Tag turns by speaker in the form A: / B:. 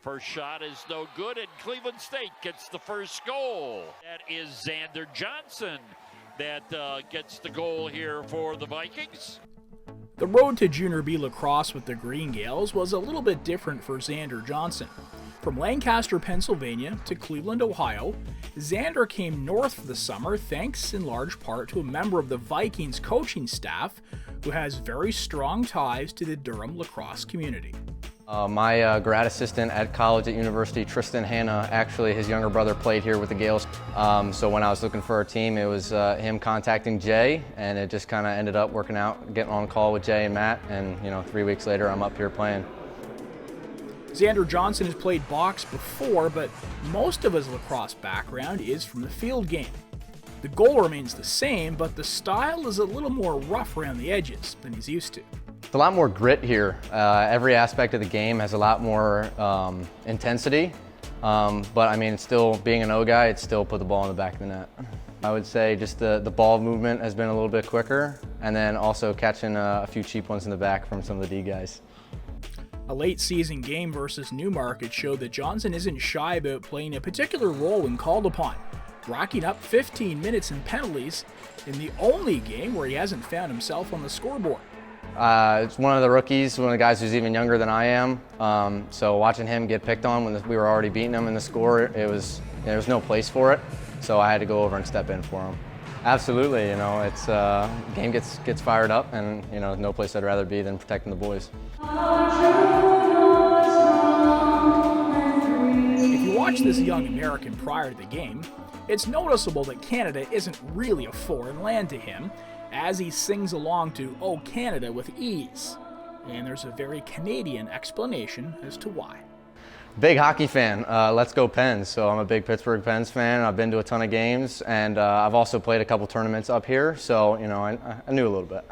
A: First shot is no good, and Cleveland State gets the first goal. That is Xander Johnson that gets the goal here for the Vikings.
B: The road to Junior B lacrosse with the Green Gales was a little bit different for Xander Johnson. From Lancaster, Pennsylvania to Cleveland, Ohio, Xander came north for the summer thanks in large part to a member of the Vikings coaching staff who has very strong ties to the Durham lacrosse community.
C: My grad assistant at college at University, Tristan Hanna, actually his younger brother played here with the Gales. So when I was looking for a team, it was him contacting Jay, and it just kind of ended up working out, getting on call with Jay and Matt, and 3 weeks later I'm up here playing.
B: Xander Johnson has played box before, but most of his lacrosse background is from the field game. The goal remains the same, but the style is a little more rough around the edges than he's used to.
C: It's a lot more grit here. Every aspect of the game has a lot more intensity, but I mean, it's still, being an O guy, it's still put the ball in the back of the net. I would say just the ball movement has been a little bit quicker, and then also catching a few cheap ones in the back from some of the D guys.
B: A late season game versus Newmarket showed that Johnson isn't shy about playing a particular role when called upon, racking up 15 minutes in penalties in the only game where he hasn't found himself on the scoreboard.
C: It's one of the rookies, one of the guys who's even younger than I am. So watching him get picked on when we were already beating him in the score, there was no place for it. So I had to go over and step in for him. Absolutely, it's game gets fired up, and no place I'd rather be than protecting the boys.
B: If you watch this young American prior to the game, it's noticeable that Canada isn't really a foreign land to him, as he sings along to "Oh Canada" with ease. And there's a very Canadian explanation as to why.
C: Big hockey fan, let's go Pens. So I'm a big Pittsburgh Pens fan. I've been to a ton of games, and I've also played a couple tournaments up here, so I knew a little bit.